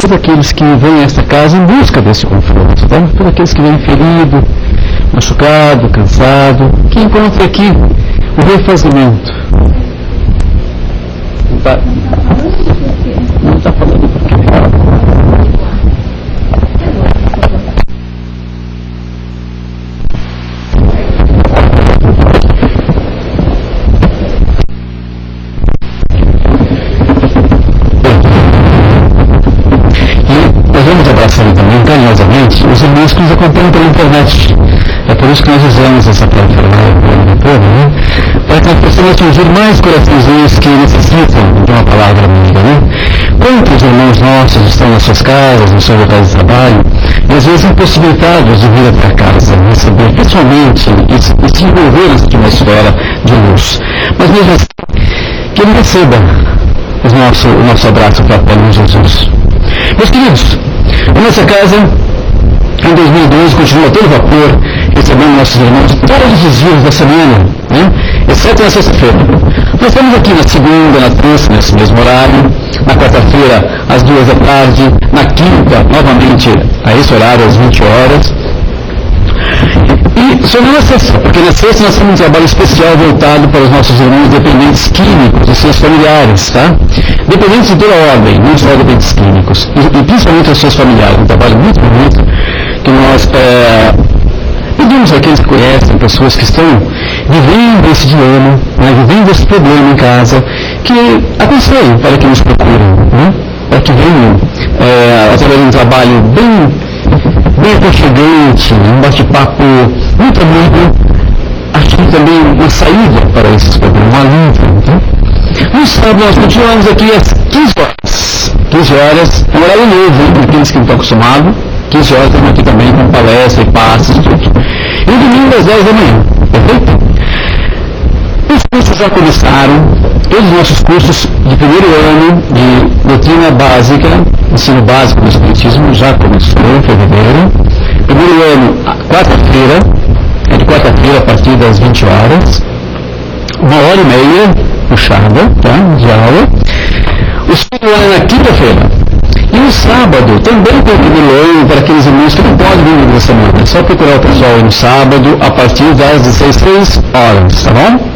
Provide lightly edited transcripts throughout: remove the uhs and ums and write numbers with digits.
todos aqueles que vêm a esta casa em busca desse conforto, tá? Todos aqueles que vêm ferido, machucado, cansado, que encontra aqui o refazimento. Não está falando por quê? Vamos abraçar também carinhosamente os irmãos que nos acompanham pela internet. É por isso que nós usamos essa plataforma, né? Para que nós possamos atingir mais corações que necessitam de uma palavra amiga, né? Quantos irmãos nossos estão nas suas casas, nos seus locais de trabalho, e às vezes impossibilitados de vir até casa, receber pessoalmente e se envolver nessa atmosfera de luz. Mas mesmo assim, que ele receba o nosso abraço fraterno em Jesus. Meus queridos, a nossa casa, em 2012, continua a todo vapor, recebendo nossos irmãos todos os dias da semana, né? Exceto na sexta-feira. Nós estamos aqui na segunda, na terça, nesse mesmo horário, na quarta-feira, às 2 da tarde, na quinta, novamente, a esse horário, às 20 horas. E só não na sexta, porque na sexta nós temos um trabalho especial voltado para os nossos irmãos dependentes químicos e seus familiares, tá? Dependentes de toda ordem, não só dependentes químicos, e principalmente os seus familiares. Um trabalho muito bonito que nós pedimos àqueles que conhecem, pessoas que estão vivendo esse dilema, né, vivendo esse problema em casa, que aconselhem para que nos procurem, né? Para que venham através de um trabalho bem aconchegante, um bate-papo muito amigo, achando também uma saída para esses problemas, um alívio. Né? No sábado nós continuamos aqui às 15 horas. 15 horas é um horário novo, hein, para aqueles que não estão acostumados. 15 horas estamos aqui também com palestra e passes e tudo. E no domingo às 10 da manhã, perfeito? Os cursos já começaram, todos os nossos cursos de primeiro ano de doutrina básica, ensino básico do Espiritismo, já começou em fevereiro. Primeiro ano, quarta-feira, de quarta-feira a partir das 20 horas, 1h30 puxada, tá, de aula. O segundo ano é na quinta-feira. E no sábado, também tem o primeiro ano para aqueles irmãos que não podem vir na semana. É só procurar o pessoal aí no sábado, a partir das 16 horas, tá bom?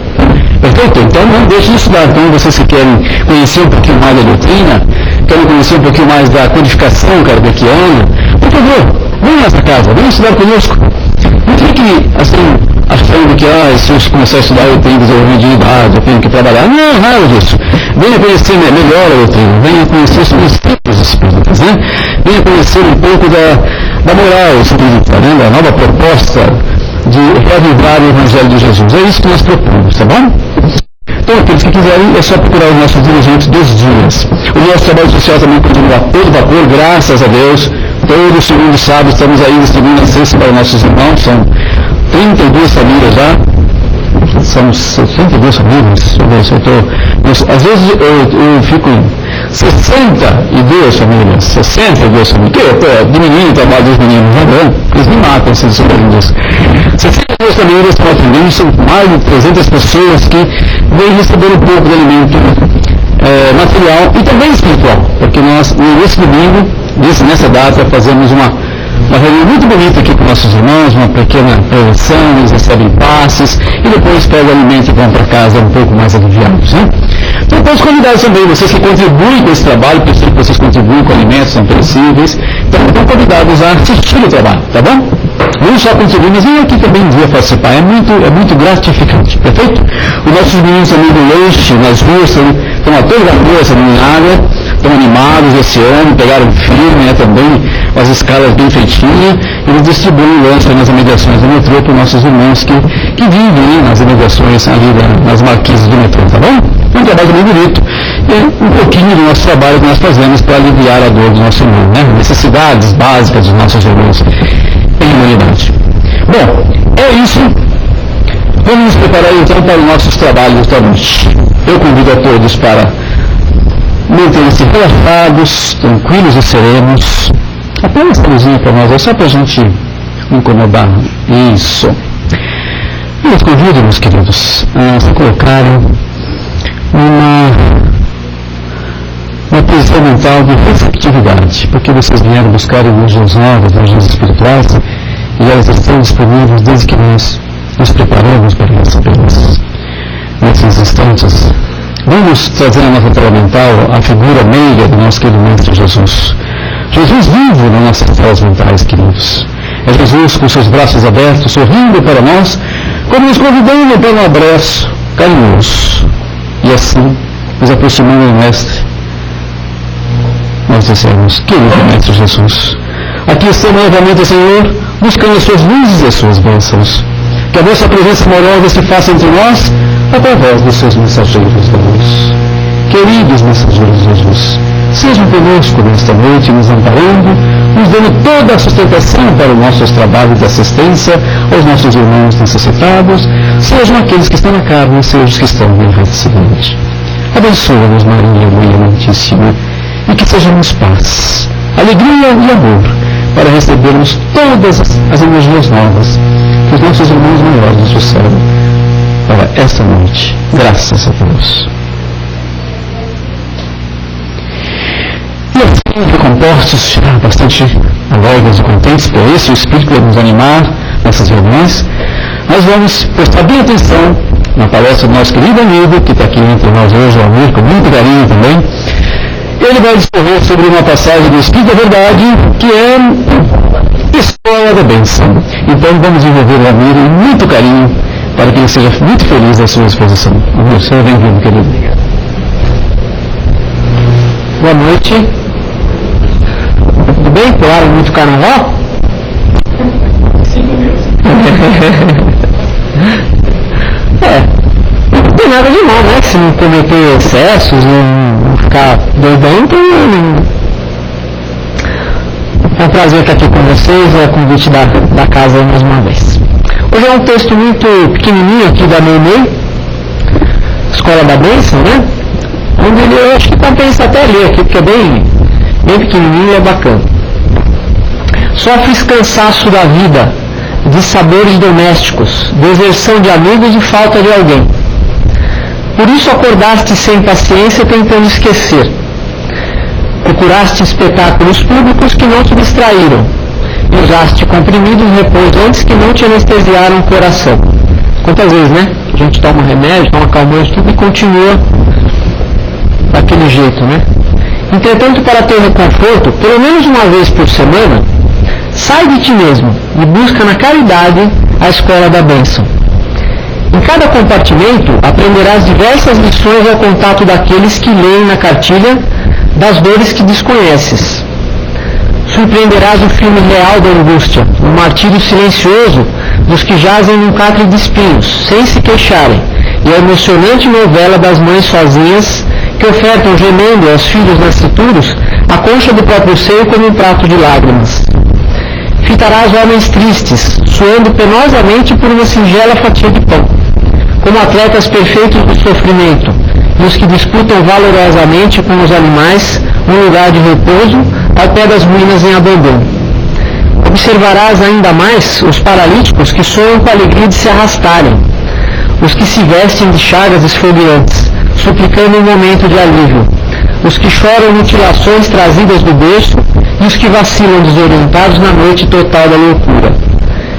Perfeito? Então não deixem de estudar. Então vocês que querem conhecer um pouquinho mais da doutrina, querem conhecer um pouquinho mais da codificação kardeciana, por favor, venham nessa casa, venham estudar conosco. Não fique assim, achando que se eu começar a estudar eu tenho desenvolvimento de idade, eu tenho que trabalhar. Não, nada disso. Venha conhecer melhor a doutrina, venha conhecer os princípios espíritas, né? Venha conhecer um pouco da moral espírita, né? Da nova proposta de reavivar o Evangelho de Jesus. É isso que nós propomos, tá bom? Então, aqueles que quiserem, é só procurar os nossos dirigentes dos dias. O nosso trabalho social também continua a todo vapor, graças a Deus. Todo segundo sábado estamos aí distribuindo a cesta para nossos irmãos. São 32 famílias já. São 62 famílias. Deixa eu ver se eu estou... Às vezes eu fico em 62 famílias. 62 famílias. Que eu estou diminuindo o trabalho dos meninos, né? Eles me matam se eles souberem disso. 62 famílias estão atendendo, são mais de 300 pessoas que vêm receber um pouco de alimento material e também espiritual. Porque nós, nesse domingo, nessa data, fazemos uma reunião muito bonita aqui com nossos irmãos, uma pequena prevenção, eles recebem passes e depois pegam alimento e vão para casa um pouco mais aliviados, né? Então, todos convidados também, vocês que contribuem com esse trabalho, preciso que vocês contribuem com alimentos não perecíveis, então estão convidados a assistir o trabalho, tá bom? Não só contribuir, mas vem aqui também um dia participar, é muito gratificante, perfeito? Os nossos meninos também do lanche, nas ruas, estão a toda a rua, recebendo água, estão animados esse ano, pegaram firme, né, também, com as escalas bem feitinhas, e eles distribuem o lanche nas imediações do metrô para os nossos irmãos que vivem, né, nas imediações ali nas marquises do metrô, tá bom? É um trabalho bem bonito, e um pouquinho do nosso trabalho que nós fazemos para aliviar a dor do nosso irmão, né? Necessidades básicas dos nossos irmãos em humanidade. Bom, é isso. Vamos nos preparar então para os nossos trabalhos da noite. Eu convido a todos para manterem-se relaxados, tranquilos e serenos. Apenas essa luzinha para nós, é só para a gente não incomodar. Isso. Eu os convido, meus queridos, a se colocarem uma posição mental de receptividade, porque vocês vieram buscar energias novas, energias espirituais, e elas estão disponíveis desde que nós nos preparamos para recebê-las. Nesses instantes, vamos trazer na nossa tela mental a figura meiga do nosso querido Mestre Jesus. Jesus vivo nas nossas telas mentais, queridos. É Jesus com seus braços abertos, sorrindo para nós, como nos convidando para um abraço carinhoso. E assim, nos aproximando do Mestre, nós dissemos: querido Mestre Jesus, aqui estamos novamente, Senhor, buscando as suas luzes e as suas bênçãos. Que a vossa presença amorosa se faça entre nós através dos seus mensageiros da luz. Queridos mensageiros de Jesus, sejam conosco nesta noite, nos amparando, nos dando toda a sustentação para os nossos trabalhos de assistência aos nossos irmãos necessitados, sejam aqueles que estão na carne, sejam os que estão no enraizamento. Abençoa-nos, Maria, Mãe Amantíssima, e que sejamos paz, alegria e amor, para recebermos todas as energias novas que os nossos irmãos maiores nos trouxeram para esta noite. Graças a Deus. E assim, recompostos, bastante alegres e contentes por esse Espírito que vai nos animar nessas reuniões, nós vamos prestar bem atenção na palestra do nosso querido amigo, que está aqui entre nós hoje, o Amir, com muito carinho também. Ele vai discorrer sobre uma passagem do Espírito da Verdade, que é Escola da Bênção. Então vamos envolver o Amir em muito carinho, para que ele seja muito feliz na sua exposição. Amir, seja bem-vindo, querido. Boa noite. Tudo bem? Pularam muito carnaval? Não tem nada de mal, né? Se não cometer excessos, não ficar doidão, então é um prazer estar aqui com vocês, é o convite da casa mais uma vez. Hoje é um texto muito pequenininho aqui da Meimei, Escola da Bênção, né? Onde eu acho que compensa até ler aqui, porque é bem pequenininho e é bacana. Sofres cansaço da vida, de sabores domésticos, deserção de amigos e falta de alguém. Por isso acordaste sem paciência tentando esquecer. Procuraste espetáculos públicos que não te distraíram. E usaste comprimidos repousantes que não te anestesiaram o coração. Quantas vezes, né? A gente toma remédio, toma calmante, tudo e continua daquele jeito, né? Entretanto, para ter reconforto, pelo menos uma vez por semana, sai de ti mesmo e busca na caridade a escola da bênção. Em cada compartimento, aprenderás diversas lições ao contato daqueles que leem na cartilha das dores que desconheces. Surpreenderás o filme real da angústia, o martírio silencioso dos que jazem num catre de espinhos, sem se queixarem, e a emocionante novela das mães sozinhas que ofertam gemendo aos filhos nascituros a concha do próprio seio como um prato de lágrimas. Fitarás homens tristes, suando penosamente por uma singela fatia de pão, como atletas perfeitos do sofrimento, e os que disputam valorosamente com os animais um lugar de repouso ao pé das ruínas em abandono. Observarás ainda mais os paralíticos que sonham com a alegria de se arrastarem, os que se vestem de chagas esfogueantes, suplicando um momento de alívio, os que choram mutilações trazidas do berço e os que vacilam desorientados na noite total da loucura.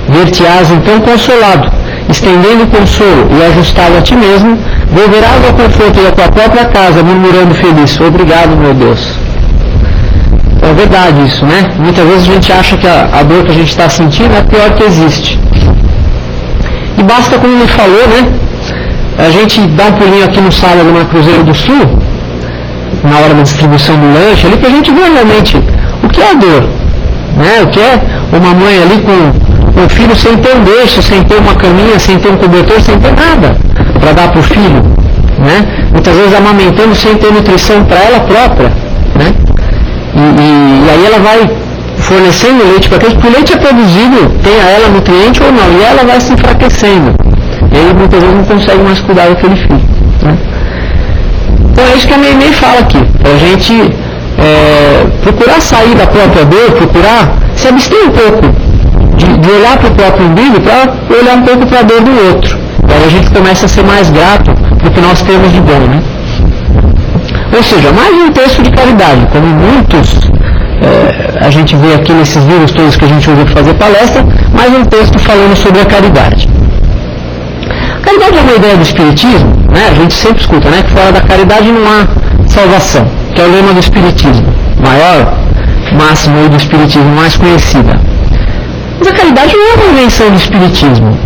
Ver-te-ás então consolado, estendendo o consolo e ajustado a ti mesmo, volverás ao conforto da tua própria casa, murmurando feliz: obrigado, meu Deus. É verdade isso, né? Muitas vezes a gente acha que a dor que a gente está sentindo é a pior que existe. E basta, como ele falou, né? A gente dá um pulinho aqui no sábado na Cruzeiro do Sul, na hora da distribuição do lanche, ali, pra gente ver realmente o que é a dor, né? O que é uma mãe ali com o filho sem ter um berço, sem ter uma caminha, sem ter um cobertor, sem ter nada para dar para o filho, né? Muitas vezes amamentando sem ter nutrição para ela própria, né? E aí ela vai fornecendo leite para aqueles, porque o leite é produzido, tenha ela nutriente ou não, e ela vai se enfraquecendo. E aí muitas vezes não consegue mais cuidar daquele filho, né? Então é isso que a Meimei fala aqui, para a gente procurar sair da própria dor, procurar se abster um pouco de olhar para o próprio umbigo para olhar um pouco para a dor do outro. E aí a gente começa a ser mais grato do que nós temos de bom, né? Ou seja, mais um texto de caridade, como muitos a gente vê aqui nesses livros todos que a gente ouviu fazer palestra, mais um texto falando sobre a caridade. A caridade é uma ideia do Espiritismo, né? A gente sempre escuta, né, que fora da caridade não há salvação, que é o lema do Espiritismo, maior máximo do Espiritismo, mais conhecida. Mas a caridade não é uma invenção do Espiritismo.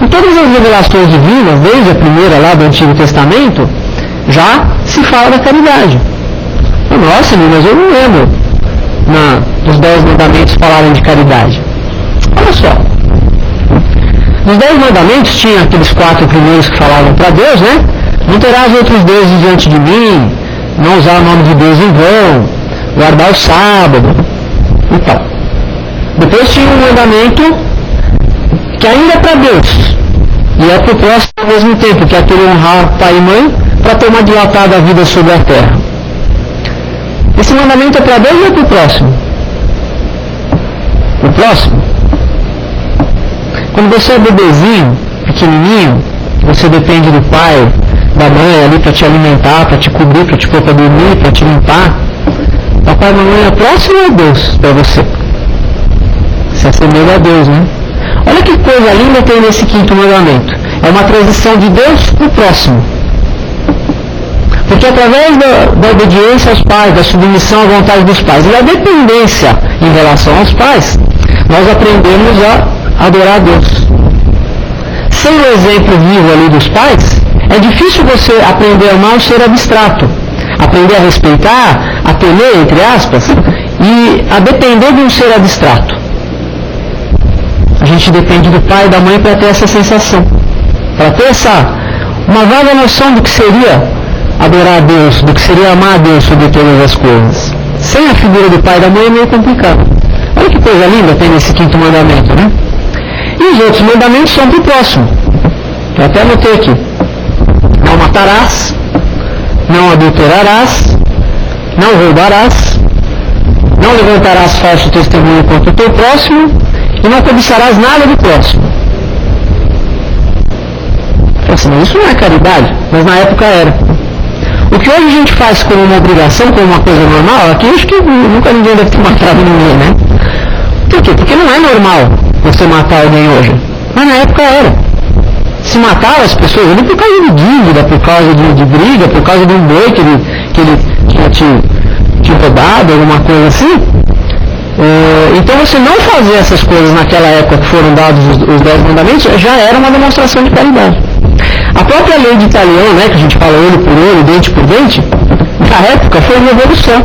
Em todas as revelações divinas, desde a primeira lá do Antigo Testamento, já se fala da caridade. Nossa, mas eu não lembro dos 10 mandamentos falarem de caridade. Olha só. Nos 10 mandamentos tinha aqueles 4 primeiros que falavam para Deus, né? Não terás outros deuses diante de mim, não usar o nome de Deus em vão, guardar o sábado e tal. Depois tinha um mandamento que ainda é para Deus e é para o próximo ao mesmo tempo, que é aquele honrar pai e mãe para ter uma dilatada vida sobre a terra. Esse mandamento é para Deus ou é para o próximo? O próximo? Quando você é bebezinho, pequenininho, você depende do pai, da mãe ali para te alimentar, para te cobrir, para te pôr para dormir, para te limpar. Papai e mamãe é próximo a Deus para você. Se assemelha a Deus, né? Olha que coisa linda tem nesse 5º mandamento. É uma transição de Deus para o próximo. Porque através da obediência aos pais, da submissão à vontade dos pais e da dependência em relação aos pais, nós aprendemos a adorar a Deus. Sem o exemplo vivo ali dos pais, é difícil você aprender a amar um ser abstrato, aprender a respeitar, a temer, entre aspas, e a depender de um ser abstrato. A gente depende do pai e da mãe para ter essa sensação, para ter uma vaga noção do que seria adorar a Deus, do que seria amar a Deus sobre todas as coisas. Sem a figura do pai e da mãe é meio complicado. Olha que coisa linda tem nesse 5º mandamento, né? E os outros mandamentos são para o próximo. Eu até anotei aqui. Não matarás, não adulterarás, não roubarás, não levantarás falso testemunho contra o teu próximo e não cobiçarás nada do próximo. Assim, mas isso não é caridade, mas na época era. O que hoje a gente faz como uma obrigação, como uma coisa normal, aqui acho que nunca ninguém deve ter matado ninguém, né? Por quê? Porque não é normal você matar alguém hoje. Mas na época era. Se matava as pessoas ali por causa de dívida, por causa de briga, por causa de um boi que ele tinha te roubado, alguma coisa assim. Então você não fazer essas coisas naquela época que foram dados os 10 mandamentos já era uma demonstração de caridade. A própria lei de Italião, né, que a gente fala olho por olho, dente por dente, na época foi uma revolução.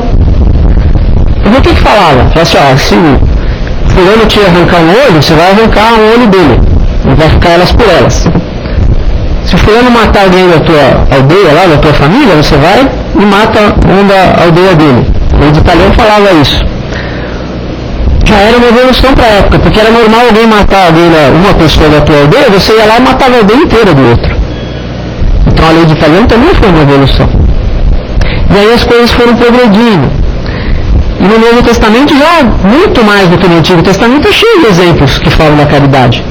Então o que falava? Falava assim, ó, se o fulano te arrancar um olho, você vai arrancar um olho dele. E vai ficar elas por elas. Se o fulano matar alguém da tua aldeia, lá da tua família, você vai e mata um da aldeia dele. A lei de Italião falava isso. Já era uma evolução para a época, porque era normal alguém matar uma pessoa da tua aldeia, você ia lá e matava a aldeia inteira do outro. Então a lei de Italião também foi uma evolução. E aí as coisas foram progredindo. E no Novo Testamento já, muito mais do que no Antigo Testamento, é cheio de exemplos que falam da caridade.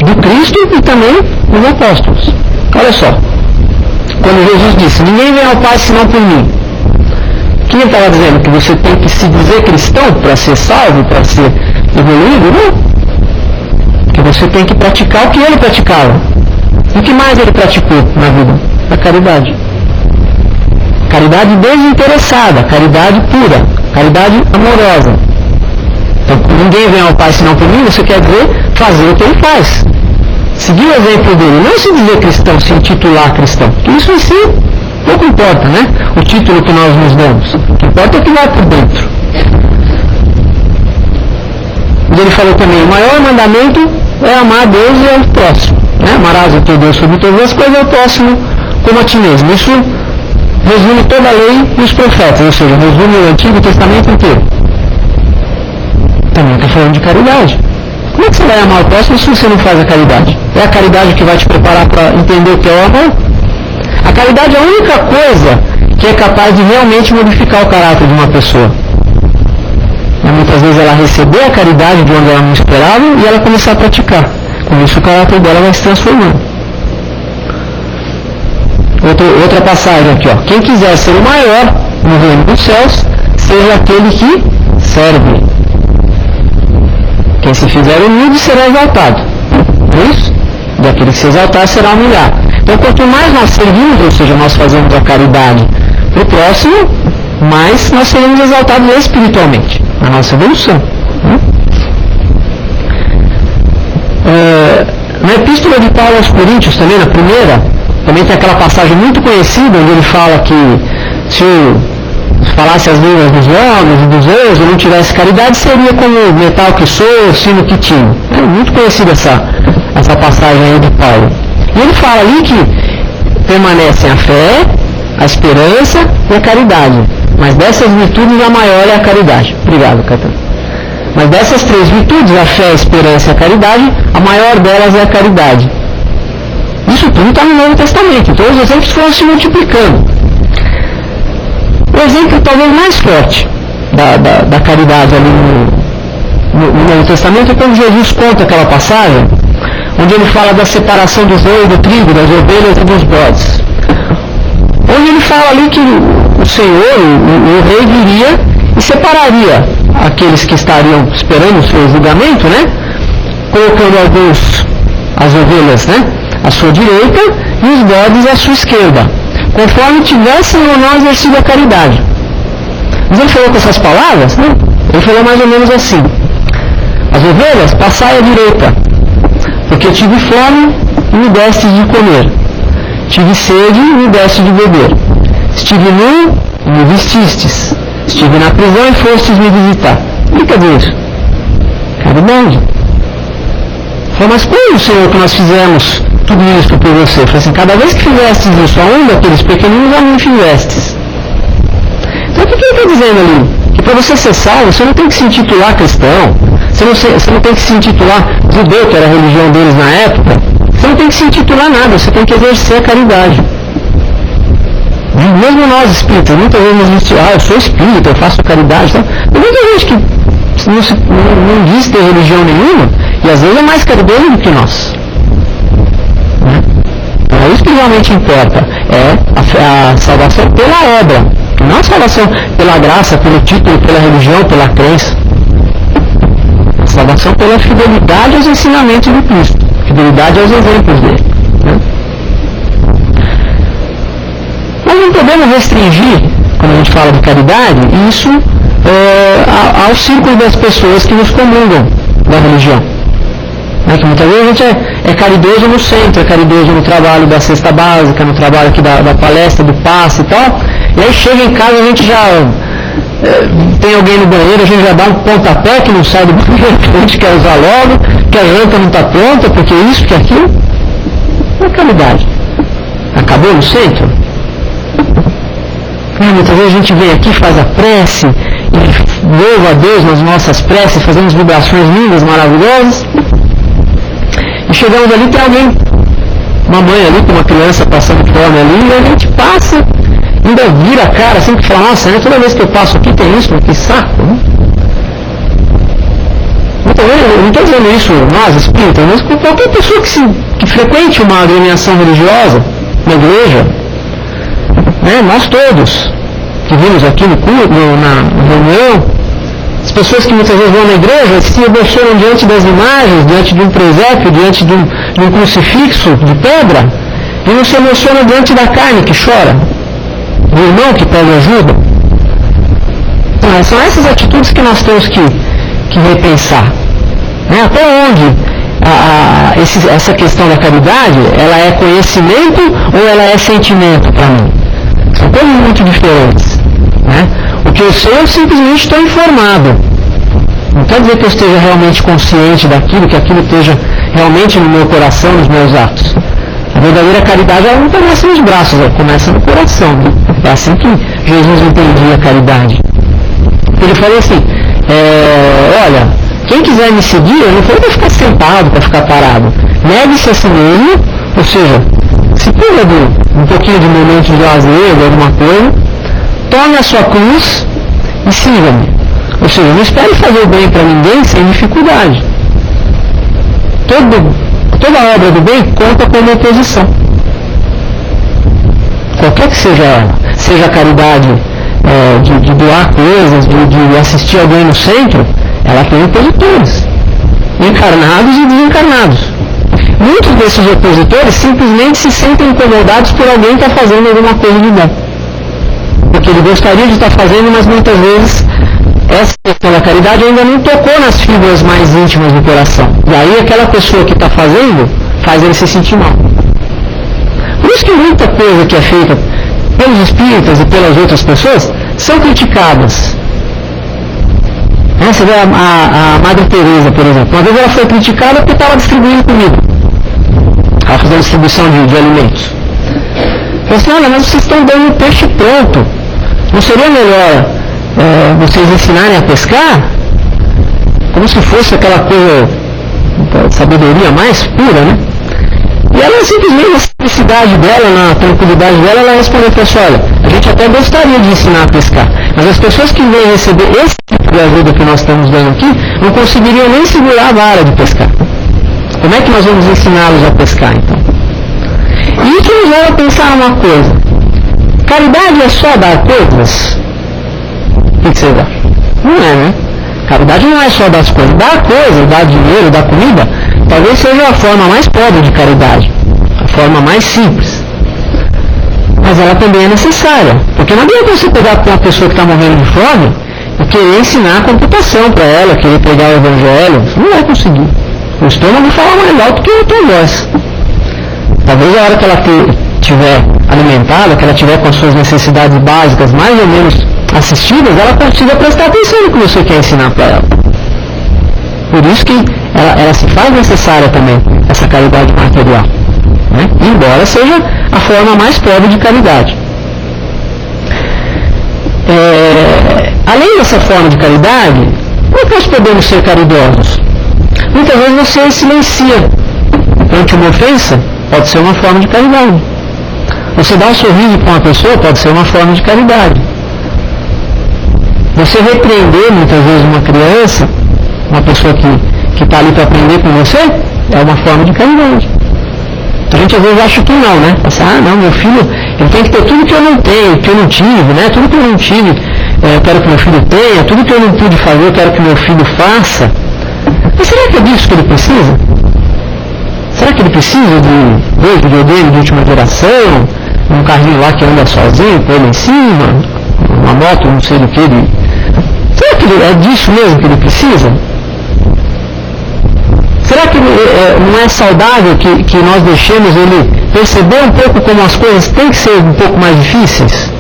Do Cristo e também dos apóstolos. Olha só. Quando Jesus disse, ninguém vem ao Pai senão por mim. Quem estava dizendo? Que você tem que se dizer cristão para ser salvo, para ser evoluído? Não. Que você tem que praticar o que ele praticava. E o que mais ele praticou na vida? A caridade. Caridade desinteressada, caridade pura, caridade amorosa. Então, ninguém vem ao Pai senão por mim, você quer dizer fazer o que ele faz. Seguir o exemplo dele, não se dizer cristão, se intitular cristão. Porque isso em si pouco importa, né? O título que nós nos damos. O que importa é o que vai por dentro. E ele falou também, o maior mandamento é amar a Deus e ao próximo. Né? Amarás o teu Deus sobre todas as coisas e ao próximo como a ti mesmo. Isso resume toda a lei e os profetas, ou seja, resume o Antigo Testamento inteiro. Também está falando de caridade. Como é que você vai amar o próximo se você não faz a caridade? É a caridade que vai te preparar para entender o que é o amor? A caridade é a única coisa que é capaz de realmente modificar o caráter de uma pessoa. E muitas vezes ela receber a caridade de onde ela não esperava e ela começar a praticar. Com isso o caráter dela vai se transformando. Outra passagem aqui, ó. Quem quiser ser o maior no reino dos céus, seja aquele que serve. Quem se fizer humilde será exaltado. É isso? E aquele que se exaltar será humilhado. Então, quanto mais nós servimos, ou seja, nós fazemos a caridade para o próximo, mais nós seremos exaltados espiritualmente, na nossa evolução. Na Epístola de Paulo aos Coríntios, também na primeira, também tem aquela passagem muito conhecida, onde ele fala que se falasse as línguas dos homens e dos anjos, não tivesse caridade, seria como o metal que soa, o sino que tinha. É muito conhecida essa passagem aí de Paulo. E ele fala ali que permanecem a fé, a esperança e a caridade. Mas dessas virtudes a maior é a caridade. Obrigado, Caetano. Mas dessas três virtudes, a fé, a esperança e a caridade, a maior delas é a caridade. Isso tudo está no Novo Testamento. Então os exemplos foram se multiplicando. O exemplo talvez mais forte da caridade ali no Novo Testamento é quando Jesus conta aquela passagem onde ele fala da separação do joio e do trigo, das ovelhas e dos bodes. Onde ele fala ali que o Senhor, o rei, viria e separaria aqueles que estariam esperando o seu julgamento, né? Colocando as ovelhas, né, à sua direita e os bodes à sua esquerda, conforme tivessem ou não exercido a caridade. Mas ele falou com essas palavras, né? Ele falou mais ou menos assim: as ovelhas, passai à direita, porque tive fome e me destes de comer, tive sede e me destes de beber, estive nu e me vestistes, estive na prisão e fostes me visitar. O que quer dizer isso? Caridade. Falei, mas quando, Senhor, que nós fizemos tudo isso por você? Eu falei assim: cada vez que fizestes isso a um daqueles pequeninos, a mim fizestes. Então o que ele está dizendo ali? Que para você ser salvo, você não tem que se intitular cristão, você não tem que se intitular judeu, que era a religião deles na época, você não tem que se intitular nada, você tem que exercer a caridade. Mesmo nós espíritas, muitas vezes nós dizemos, eu sou espírita, eu faço caridade, tá? Tem muita gente que não diz ter religião nenhuma, e às vezes é mais caridoso do que nós. É isso que realmente importa, é a salvação pela obra, não a salvação pela graça, pelo título, pela religião, pela crença. A salvação pela fidelidade aos ensinamentos de Cristo, fidelidade aos exemplos dele. Né? Nós não podemos restringir, quando a gente fala de caridade, isso ao círculo das pessoas que nos comungam da religião. Que muitas vezes a gente é caridoso no centro, é caridoso no trabalho da cesta básica, no trabalho aqui da palestra, do passe e tal, e aí chega em casa, a gente já tem alguém no banheiro, a gente já dá um pontapé que não sai do banheiro, que a gente quer usar logo, que a janta não está pronta, porque isso, que aquilo. Não é caridade. Acabou no centro? Muitas vezes a gente vem aqui, faz a prece, e louva a Deus nas nossas preces, fazemos vibrações lindas, maravilhosas. E chegamos ali, tem alguém, uma mãe ali com uma criança passando fome ali, e a gente passa, ainda vira a cara assim, que fala, nossa, né, toda vez que eu passo aqui tem isso, que saco, né? Então, eu não estou dizendo isso nós, espíritas, mas qualquer pessoa que frequente uma agremiação religiosa, na igreja, né, nós todos, que vimos aqui no culto, na reunião, as pessoas que muitas vezes vão na igreja se emocionam diante das imagens, diante de um presépio, diante de um crucifixo de pedra, e não se emocionam diante da carne que chora, do irmão que pede ajuda. Então, são essas atitudes que nós temos que repensar. Né? Até onde essa questão da caridade, ela é conhecimento ou ela é sentimento para mim? São coisas muito diferentes. Né? O que eu sei, eu simplesmente estou informado. Não quer dizer que eu esteja realmente consciente daquilo, que aquilo esteja realmente no meu coração, nos meus atos. A verdadeira caridade, ela não começa nos braços, ela começa no coração. Né? É assim que Jesus entendia a caridade. Ele falou assim, olha, quem quiser me seguir, eu não falei para ficar sentado, para ficar parado. Negue-se a si mesmo, ou seja, se pula um pouquinho de momento de lazer, de alguma coisa, tome a sua cruz e siga-me. Ou seja, não espere fazer o bem para ninguém sem dificuldade. Toda obra do bem conta como oposição. qualquer que seja ela, seja a caridade de doar coisas, de assistir alguém no centro, ela tem opositores, encarnados e desencarnados. Muitos desses opositores simplesmente se sentem incomodados por alguém que está fazendo alguma coisa de bom, porque ele gostaria de estar fazendo, mas muitas vezes essa questão da caridade ainda não tocou nas fibras mais íntimas do coração, e aí aquela pessoa que está fazendo faz ele se sentir mal. Por isso que muita coisa que é feita pelos espíritas e pelas outras pessoas são criticadas. Você vê a Madre Teresa, por exemplo, uma vez ela foi criticada porque estava distribuindo comida, estava fazendo distribuição de alimentos. Falei assim: olha, mas vocês estão dando peixe pronto, não seria melhor vocês ensinarem a pescar? Como se fosse aquela coisa, sabedoria mais pura, né? E ela simplesmente, na simplicidade dela, na tranquilidade dela, ela respondeu para assim: olha, a gente até gostaria de ensinar a pescar, mas as pessoas que vêm receber esse tipo de ajuda que nós estamos dando aqui, não conseguiriam nem segurar a vara de pescar. Como é que nós vamos ensiná-los a pescar, então? E isso nos leva a pensar uma coisa: caridade é só dar coisas? O que vocês acham? Não é, né? Caridade não é só dar as coisas. Dar coisas, dar dinheiro, dar comida, talvez seja a forma mais pobre de caridade, a forma mais simples. Mas ela também é necessária, porque não adianta você pegar com uma pessoa que está morrendo de fome e querer ensinar a computação para ela, querer pregar o evangelho. Você não vai conseguir. O estômago fala mais alto que a tua voz. Talvez a hora que ela estiver alimentada, que ela tiver com as suas necessidades básicas mais ou menos assistidas, ela consiga prestar atenção no que você quer ensinar para ela. Por isso que ela se faz necessária também, essa caridade material, né? Embora seja a forma mais pobre de caridade. Além dessa forma de caridade, como nós podemos ser caridosos? Muitas vezes você silencia ante uma ofensa, pode ser uma forma de caridade. Você dá um sorriso para uma pessoa, pode ser uma forma de caridade. Você repreender muitas vezes uma criança, uma pessoa que está ali para aprender com você, é uma forma de caridade. A gente às vezes acha que não, né? Pensa, não, meu filho, ele tem que ter tudo que eu não tenho, que eu não tive, né? Tudo que eu não tive, eu quero que meu filho tenha, tudo que eu não pude fazer, eu quero que meu filho faça. Mas será que é disso que ele precisa? Será que ele precisa de 2 videogames de última geração, um carrinho lá que anda sozinho, com ele em cima, uma moto, não sei do que, será que é disso mesmo que ele precisa? Será que não é saudável que nós deixemos ele perceber um pouco como as coisas têm que ser um pouco mais difíceis?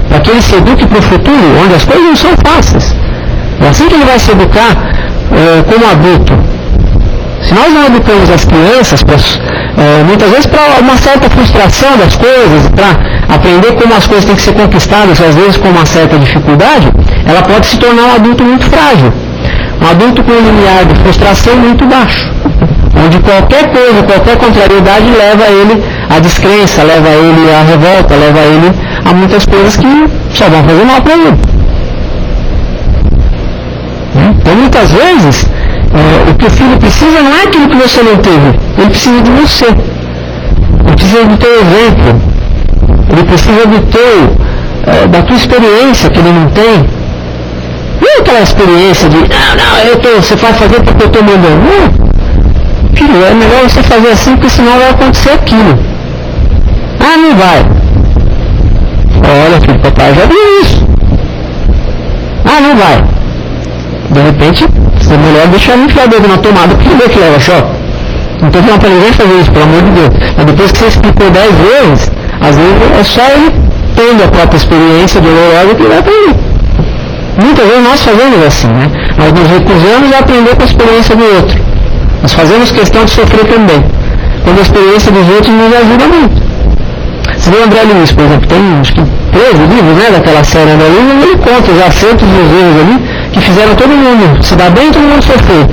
Para que ele se eduque para o futuro, onde as coisas não são fáceis. É assim que ele vai se educar como adulto. Se nós não educamos as crianças, muitas vezes para uma certa frustração das coisas, para aprender como as coisas têm que ser conquistadas, às vezes com uma certa dificuldade, ela pode se tornar um adulto muito frágil. Um adulto com um limiar de frustração muito baixo, onde qualquer coisa, qualquer contrariedade leva ele à descrença, leva ele à revolta, leva ele a muitas coisas que só vão fazer mal para ele. Então muitas vezes o que o filho precisa não é aquilo que você não teve, ele precisa de você, ele precisa do teu exemplo, ele precisa da tua experiência que ele não tem. Não é aquela experiência de, você vai fazer porque eu estou mandando. Não, filho, é melhor você fazer assim, porque senão vai acontecer aquilo. Não vai. Olha, filho, papai já viu isso. Não vai. De repente, é melhor deixar ele enfiar o dedo na tomada, porque vê que leva choque. Não estou falando para ninguém fazer isso, pelo amor de Deus. Mas depois que você explicou 10 vezes, às vezes é só ele tendo a própria experiência dolorosa que vai aprender. Muitas vezes nós fazemos assim, né? Nós nos recusamos a aprender com a experiência do outro. Nós fazemos questão de sofrer também, quando a experiência dos outros nos ajuda muito. Você vê o André Luiz, por exemplo, tem acho que 13 livros, né, daquela série André Luiz, e ele conta os acertos e os erros ali, que fizeram todo mundo se dar bem e todo mundo sofrer.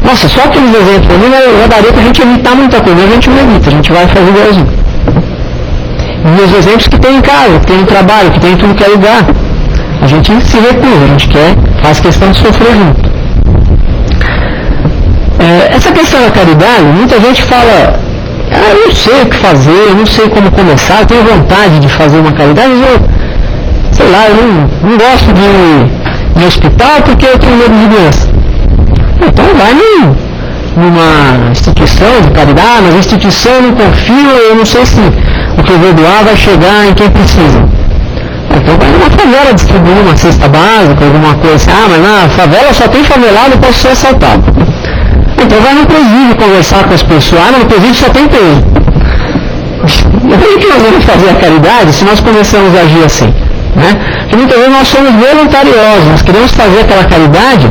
Nossa, só aqueles exemplos ali já daria pra gente evitar muita coisa, mas a gente não evita, a gente vai fazer igualzinho. E os exemplos que tem em casa, que tem no trabalho, que tem em tudo que é lugar, a gente se recusa, a gente faz questão de sofrer junto. Essa questão da caridade, muita gente fala, eu não sei o que fazer, eu não sei como começar, eu tenho vontade de fazer uma caridade, mas eu, sei lá, eu não gosto de ir no hospital porque eu tenho medo de doença. Então vai numa instituição de caridade, mas a instituição eu não confio, eu não sei se o que eu vou doar vai chegar em quem precisa. Então vai numa favela distribuir uma cesta básica, alguma coisa assim. Mas na favela só tem favelado, eu posso ser assaltado. Então vai no presídio conversar com as pessoas. No presídio só tem preso. O que nós vamos fazer a caridade se nós começamos a agir assim? Né? Porque muitas vezes nós somos voluntariosos, nós queremos fazer aquela caridade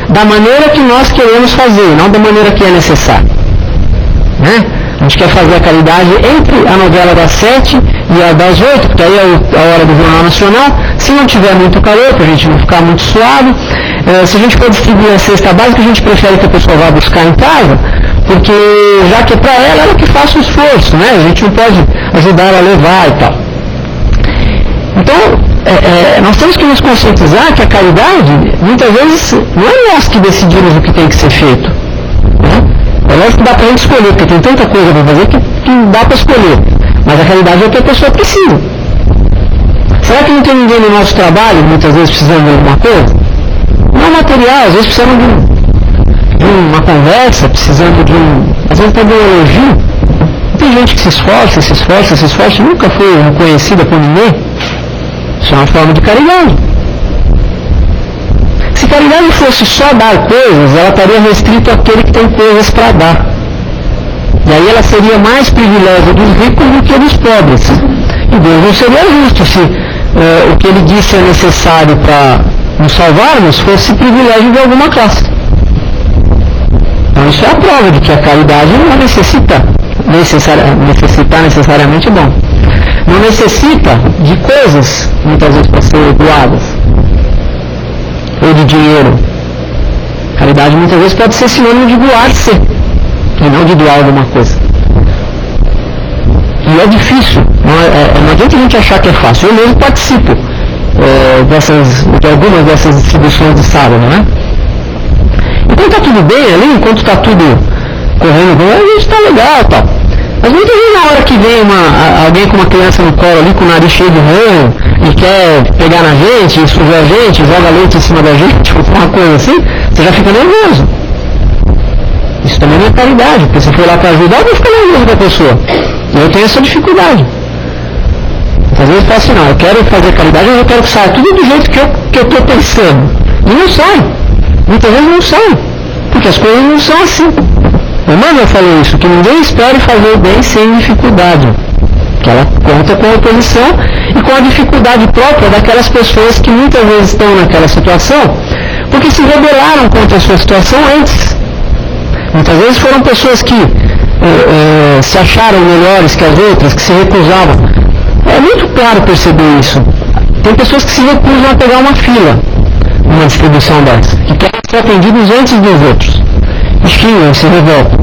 da maneira que nós queremos fazer, não da maneira que é necessário. Né? A gente quer fazer a caridade entre a novela das 7 e a das 8, porque aí é a hora do Jornal Nacional. Se não tiver muito calor, para a gente não ficar muito suave, se a gente for distribuir a cesta básica, a gente prefere que a pessoa vá buscar em casa, porque já que é para ela que faça o esforço, né? A gente não pode ajudar ela a levar e tal. Então, nós temos que nos conscientizar que a caridade, muitas vezes, não é nós que decidimos o que tem que ser feito. Né? É lógico que dá para a gente escolher, porque tem tanta coisa para fazer que dá para escolher. Mas a caridade é o que a pessoa precisa. Será que não tem ninguém no nosso trabalho, muitas vezes, precisando de alguma coisa? Não material, às vezes precisando de uma conversa, precisando às vezes até de um elogio. Tem gente que se esforça, nunca foi reconhecida por ninguém. Isso é uma forma de caridade. Se caridade fosse só dar coisas, ela estaria restrita àquele que tem coisas para dar. E aí ela seria mais privilégio dos ricos do que dos pobres. E Deus não seria justo se o que ele disse é necessário para nos salvarmos fosse privilégio de alguma classe. Então isso é a prova de que a caridade não necessitar necessariamente bom. Não necessita de coisas, muitas vezes, para ser doadas. Ou de dinheiro. Caridade, muitas vezes, pode ser sinônimo de doar-se, e não de doar alguma coisa. E é difícil. Não adianta a gente achar que é fácil. Eu mesmo participo de algumas dessas distribuições de sábado, né? Então está tudo bem ali, enquanto está tudo correndo bem, a gente está legal e tal. Mas muitas vezes na hora que vem alguém com uma criança no colo ali, com o nariz cheio de ranho, e quer pegar na gente, sujar a gente, joga leite em cima da gente, uma coisa assim, você já fica nervoso. Isso também não é caridade, porque você foi lá para ajudar, eu vou ficar nervoso com a pessoa. E eu tenho essa dificuldade. Às vezes eu falo assim, não, eu quero fazer caridade, mas eu quero que saia tudo do jeito que eu estou pensando. E não sai. Muitas vezes não sai. Porque as coisas não são assim. Emmanuel falou isso, que ninguém espere fazer o bem sem dificuldade. Que ela conta com a oposição e com a dificuldade própria daquelas pessoas que muitas vezes estão naquela situação, porque se rebelaram contra a sua situação antes. Muitas vezes foram pessoas que se acharam melhores que as outras, que se recusavam. É muito claro perceber isso. Tem pessoas que se recusam a pegar uma fila numa distribuição dessa, que querem ser atendidos antes dos outros. Xingam, se revoltam.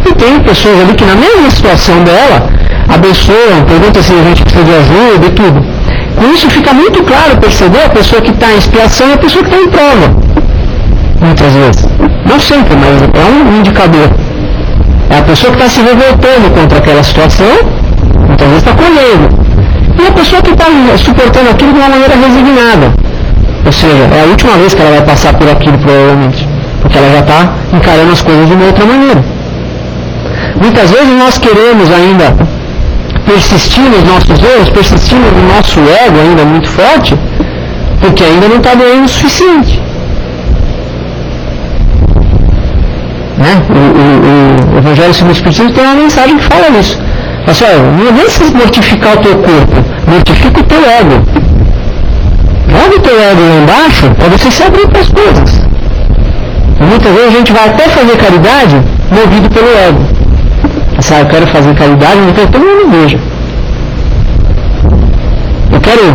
E tem pessoas ali que na mesma situação dela abençoam, perguntam se a gente precisa de ajuda e tudo. Com isso fica muito claro perceber a pessoa que está em expiação e a pessoa que está em prova. Muitas vezes. Não sempre, mas é um indicador. É a pessoa que está se revoltando contra aquela situação, muitas vezes está colhendo. E a pessoa que está suportando aquilo de uma maneira resignada. Ou seja, é a última vez que ela vai passar por aquilo, provavelmente. Porque ela já está encarando as coisas de uma outra maneira. Muitas vezes nós queremos ainda persistir nos nossos erros, persistir no nosso ego ainda muito forte, porque ainda não está doendo o suficiente. Né? O Evangelho segundo o Espiritismo tem uma mensagem que fala nisso. Fala assim, não vem se mortificar o teu corpo, mortifica o teu ego. Joga o teu ego lá embaixo para você se abrir para as coisas. E muitas vezes a gente vai até fazer caridade movido pelo ego. Eu quero fazer caridade, mas eu quero que todo mundo veja. Eu quero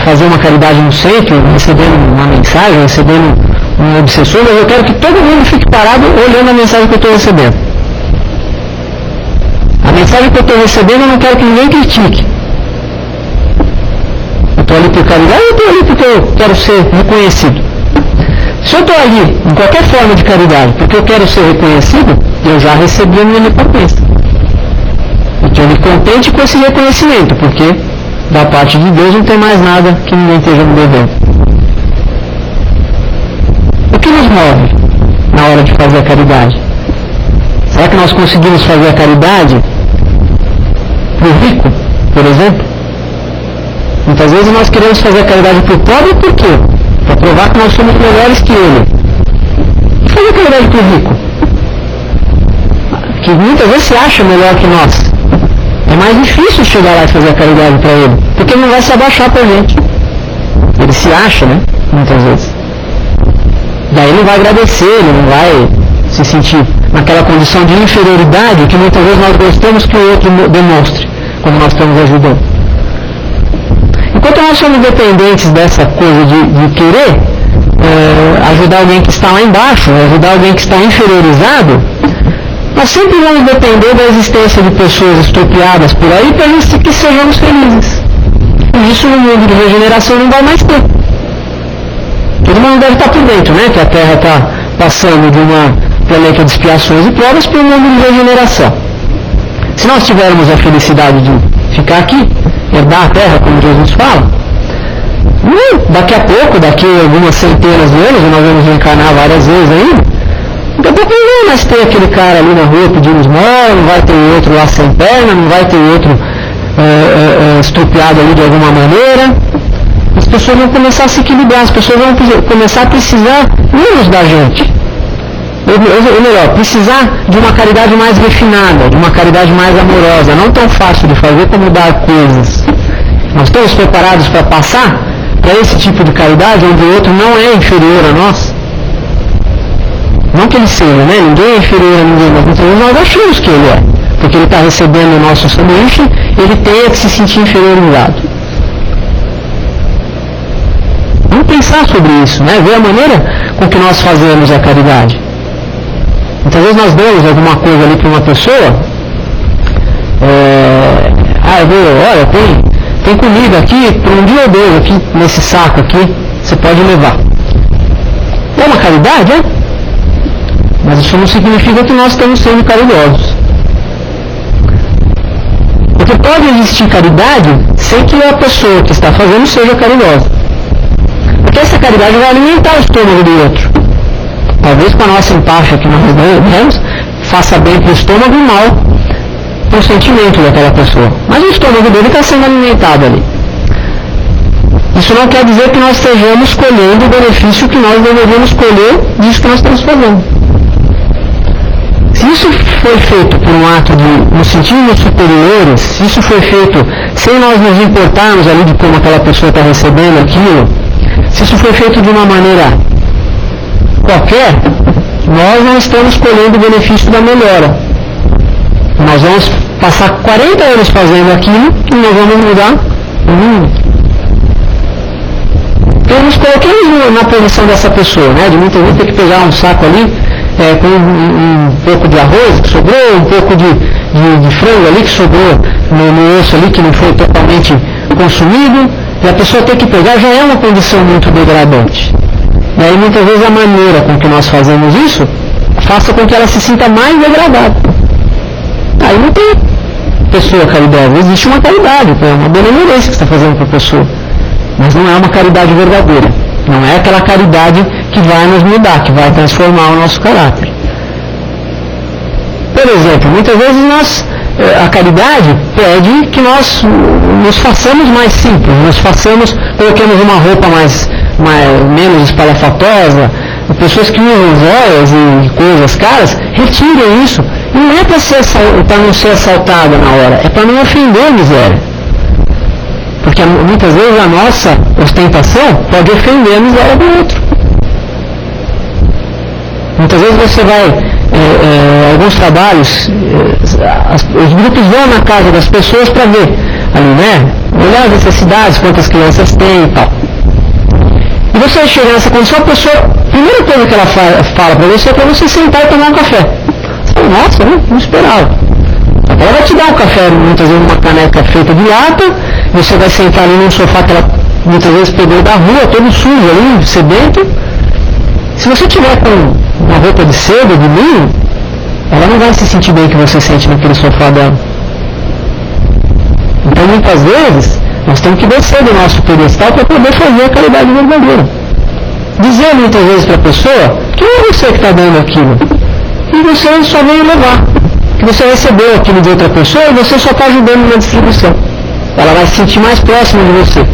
fazer uma caridade no centro, recebendo uma mensagem, recebendo um obsessor, mas eu quero que todo mundo fique parado olhando a mensagem que eu estou recebendo. A mensagem que eu estou recebendo eu não quero que ninguém critique. Eu estou ali por caridade ou eu estou ali porque eu quero ser reconhecido? Se eu estou ali, em qualquer forma de caridade, porque eu quero ser reconhecido, eu já recebi a minha recompensa. ele contente com esse reconhecimento, porque da parte de Deus não tem mais nada que ninguém esteja me devendo. O que nos move na hora de fazer a caridade? Será que nós conseguimos fazer a caridade para o rico, por exemplo? Muitas vezes nós queremos fazer a caridade para o pobre, por quê? Para provar que nós somos melhores que ele. E fazer a caridade para o rico, que muitas vezes se acha melhor que nós. É mais difícil chegar lá e fazer a caridade para ele, porque ele não vai se abaixar para a gente. Ele se acha, né? Muitas vezes. Daí ele não vai agradecer, ele não vai se sentir naquela condição de inferioridade que muitas vezes nós gostamos que o outro demonstre quando nós estamos ajudando. Enquanto nós somos dependentes dessa coisa de querer ajudar alguém que está lá embaixo, ajudar alguém que está inferiorizado, nós sempre vamos depender da existência de pessoas estropiadas por aí para que sejamos felizes. E isso no mundo de regeneração não vai mais ter. Todo mundo deve estar por dentro, né? Que a Terra está passando de uma planeta de expiações e provas para um mundo de regeneração. Se nós tivermos a felicidade de ficar aqui, herdar a Terra, como Deus nos fala, daqui a pouco, daqui a algumas centenas de anos, nós vamos reencarnar várias vezes ainda, daqui a pouco não vai mais ter aquele cara ali na rua pedindo esmola, não vai ter outro lá sem perna, não vai ter outro estrupiado ali de alguma maneira. As pessoas vão começar a se equilibrar, as pessoas vão começar a precisar menos da gente. Ou melhor, precisar de uma caridade mais refinada, de uma caridade mais amorosa, não tão fácil de fazer como dar coisas. Nós estamos preparados para passar para esse tipo de caridade onde o outro não é inferior a nós? Não que ele seja, né? Ninguém é inferior a ninguém, mas muitas vezes nós achamos que ele é. Porque ele está recebendo o nosso sanduíche, ele tem que se sentir inferiorizado. Vamos pensar sobre isso, né? Ver a maneira com que nós fazemos a caridade. Muitas vezes nós damos alguma coisa ali para uma pessoa, olha, tem comida aqui, por um dia ou dois aqui, nesse saco aqui, você pode levar. É uma caridade, é? Mas isso não significa que nós estamos sendo caridosos. Porque pode existir caridade sem que a pessoa que está fazendo seja caridosa. Porque essa caridade vai alimentar o estômago do outro. Talvez com a nossa empáfia que nós damos, faça bem para o estômago e mal para o sentimento daquela pessoa. Mas o estômago dele está sendo alimentado ali. Isso não quer dizer que nós estejamos colhendo o benefício que nós deveríamos colher disso que nós estamos fazendo. Se isso foi feito por um ato de nos sentirmos superiores, se isso foi feito sem nós nos importarmos ali de como aquela pessoa está recebendo aquilo, se isso foi feito de uma maneira qualquer, nós não estamos colhendo o benefício da melhora. Nós vamos passar 40 anos fazendo aquilo e nós vamos mudar o mundo. Então nos coloquemos na posição dessa pessoa, né? De muitas vezes ter que pegar um saco ali com um pouco de arroz que sobrou, um pouco de frango ali que sobrou no osso ali que não foi totalmente consumido, e a pessoa ter que pegar já é uma condição muito degradante. E aí muitas vezes a maneira com que nós fazemos isso faça com que ela se sinta mais degradada. Aí não tem pessoa caridosa, existe uma caridade, é uma benevolência que você está fazendo para a pessoa, mas não é uma caridade verdadeira, não é aquela caridade que vai nos mudar, que vai transformar o nosso caráter. Por exemplo, muitas vezes a caridade pede que nós nos façamos mais simples, coloquemos uma roupa menos espalhafatosa, pessoas que usam joias e coisas caras, retirem isso. E não é para não ser assaltada na hora, é para não ofender a miséria. Porque muitas vezes a nossa ostentação pode ofender a miséria do outro. Muitas vezes você vai, alguns trabalhos, os grupos vão na casa das pessoas para ver ali, né? Olhar as necessidades, quantas crianças tem e tal. E você chega nessa condição, a pessoa, a primeira coisa que ela fala para você é para você sentar e tomar um café. Você fala, nossa, não esperava. Ela vai te dar um café, muitas vezes uma caneca feita de lata, você vai sentar ali num sofá que ela muitas vezes pegou da rua, todo sujo ali, sedento. Se você tiver com uma roupa de seda, de linho, ela não vai se sentir bem que você sente naquele sofá dela. Então, muitas vezes, nós temos que descer do nosso pedestal para poder fazer a caridade verdadeira. Dizer muitas vezes para a pessoa que não é você que está dando aquilo, e você só veio levar, que você recebeu aquilo de outra pessoa e você só está ajudando na distribuição. Ela vai se sentir mais próxima de você.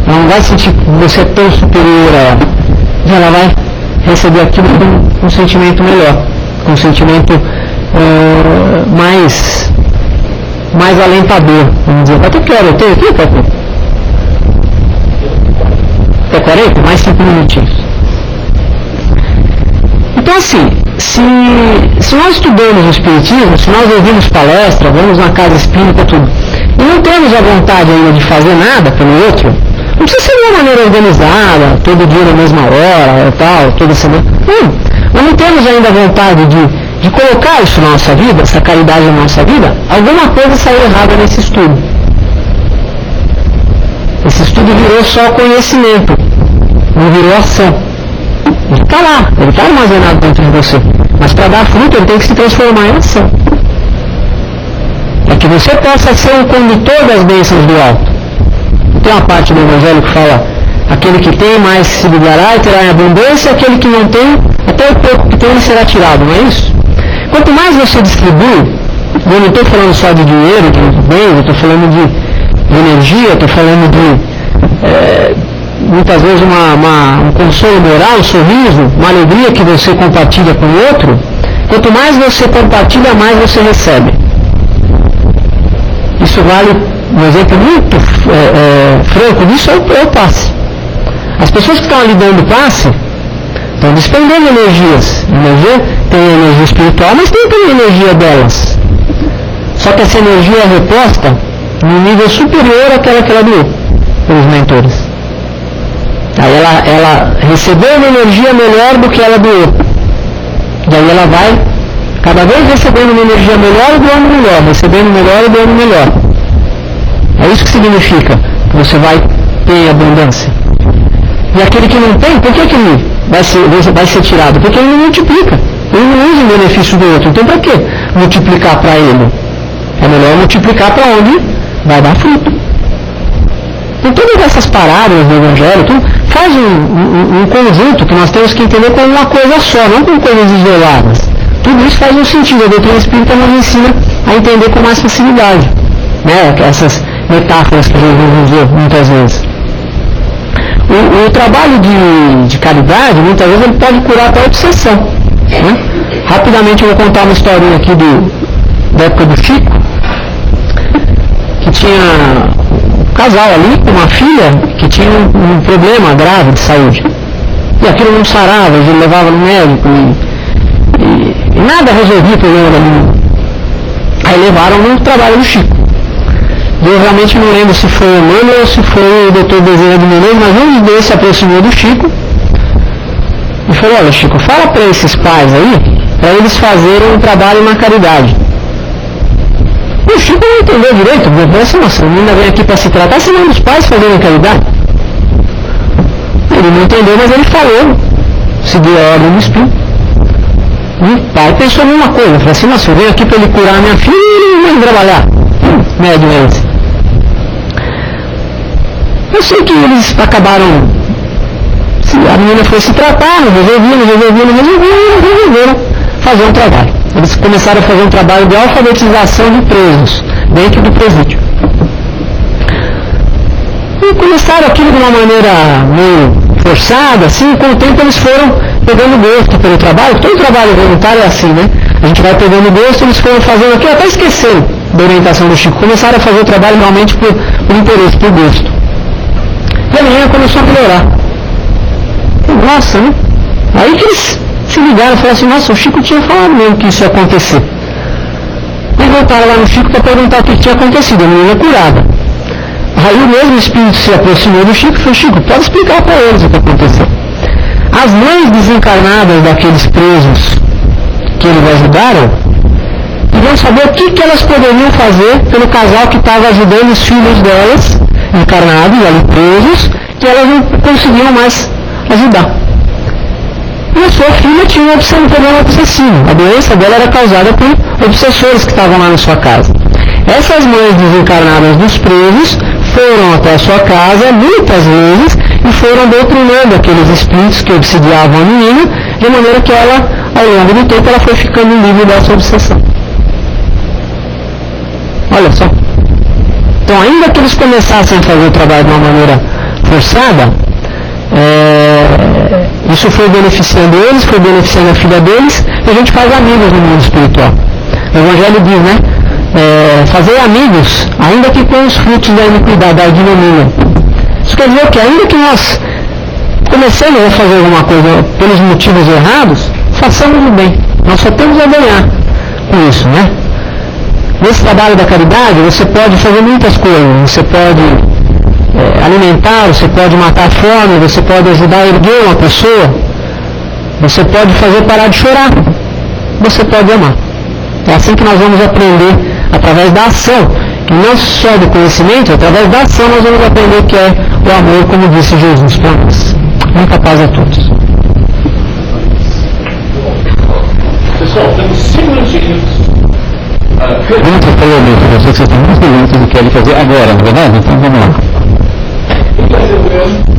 Ela não vai sentir que você é tão superior a ela. E ela vai receber aquilo com um sentimento melhor, com um sentimento mais alentador. Vamos dizer, quanto eu quero? Eu tenho aqui, papai? Quer 40? Mais 5 minutinhos. Então, assim, se nós estudamos o Espiritismo, se nós ouvimos palestra, vamos na casa espírita, tudo, e não temos a vontade ainda de fazer nada pelo outro, não precisa ser de uma maneira organizada, todo dia na mesma hora, tal, toda semana. Não, nós não temos ainda a vontade de colocar isso na nossa vida, essa caridade na nossa vida, alguma coisa saiu errada nesse estudo. Esse estudo virou só conhecimento, não virou ação. Ele está lá, ele está armazenado dentro de você. Mas para dar fruto, ele tem que se transformar em ação. É que você possa ser um condutor das bênçãos do alto. Tem uma parte do Evangelho que fala: aquele que tem mais se ligará e terá em abundância, aquele que não tem, até o pouco que tem ele será tirado, não é isso? Quanto mais você distribui, eu não estou falando só de dinheiro, de bens, eu estou falando de energia, estou falando de muitas vezes um consolo moral, um sorriso, uma alegria que você compartilha com o outro. Quanto mais você compartilha, mais você recebe. Isso vale, um exemplo muito franco disso é o passe. As pessoas que estão ali dando passe estão despendendo energias. Tem energia espiritual, mas tem também energia delas. Só que essa energia é reposta num nível superior àquela que ela doou pelos mentores. Aí ela recebeu uma energia melhor do que ela doou. Daí ela vai cada vez recebendo uma energia melhor e doando melhor, recebendo melhor e doando melhor. É isso que significa que você vai ter abundância. E aquele que não tem, por que ele vai ser tirado? Porque ele não multiplica. Ele não usa o benefício do outro. Então, para que multiplicar para ele? É melhor multiplicar para onde vai dar fruto. Então, todas essas parábolas do Evangelho, faz um conjunto que nós temos que entender como uma coisa só, não como coisas isoladas. Tudo isso faz um sentido. A doutrina espírita nos ensina a entender com mais facilidade, né? Essas metáforas que a gente usa muitas vezes. O trabalho de caridade, muitas vezes, ele pode curar até a obsessão, né? Rapidamente eu vou contar uma historinha aqui da época do Chico, que tinha um casal ali com uma filha que tinha um problema grave de saúde. E aquilo não sarava, ele levava no médico e nada resolvia o problema da menina. Aí levaram no trabalho do Chico. Eu realmente não lembro se foi o Emmanuel ou se foi o Dr. Bezerra de Menezes, mas um dos dois se aproximou do Chico e falou: olha, Chico, fala para esses pais aí, para eles fazerem um trabalho na caridade. E o Chico não entendeu direito, nossa, a menina vem aqui para se tratar, senão os pais fazerem caridade. Ele não entendeu, mas ele falou, seguiu a ordem do Espírito. E o pai pensou a mesma coisa, falou assim: nossa, eu venho aqui para ele curar a minha filha e ele não vai trabalhar. Médio é esse. Eu sei que eles acabaram, a menina foi se tratar, resolveram fazer um trabalho. Eles começaram a fazer um trabalho de alfabetização de presos dentro do presídio. E começaram aquilo de uma maneira meio forçada, assim, com o tempo eles foram pegando gosto pelo trabalho. Todo trabalho voluntário é assim, né? A gente vai pegando gosto, eles foram fazendo aquilo, até esqueceram da orientação do Chico. Começaram a fazer o trabalho realmente por interesse, por gosto. E a menina começou a melhorar. Nossa, né? Aí que eles se ligaram e falaram assim: nossa, o Chico tinha falado mesmo que isso ia acontecer. E voltaram lá no Chico para perguntar o que tinha acontecido. A menina curada. Aí o mesmo espírito se aproximou do Chico e falou: Chico, pode explicar para eles o que aconteceu. As mães desencarnadas daqueles presos que eles ajudaram queriam saber o que elas poderiam fazer pelo casal que estava ajudando os filhos delas, encarnados, ali presos, que elas não conseguiam mais ajudar. E a sua filha tinha um problema obsessivo. A doença dela era causada por obsessores que estavam lá na sua casa. Essas mães desencarnadas dos presos foram até a sua casa muitas vezes e foram doutrinando aqueles espíritos que obsidiavam a menina, de maneira que ela, ao longo do tempo, ela foi ficando livre dessa obsessão. Olha só. Então, ainda que eles começassem a fazer o trabalho de uma maneira forçada, isso foi beneficiando eles, foi beneficiando a filha deles, e a gente faz amigos no mundo espiritual. O Evangelho diz, né? Fazer amigos, ainda que com os frutos da iniquidade, da ignomínia. Isso quer dizer que ainda que nós comecemos a fazer alguma coisa pelos motivos errados, façamos o bem. Nós só temos a ganhar com isso, né? Nesse trabalho da caridade, você pode fazer muitas coisas. Você pode alimentar, você pode matar a fome, você pode ajudar a erguer uma pessoa, você pode fazer parar de chorar, você pode amar. É assim que nós vamos aprender através da ação, e não só do conhecimento, através da ação nós vamos aprender o que é o amor, como disse Jesus para nós. Muita paz a todos. Pessoal, temos 5 minutinhos. Pergunta para o amigo, eu sei que você tem muitas perguntas e quer fazer agora, não é verdade? Então vamos lá. Quem quer ser o mesmo?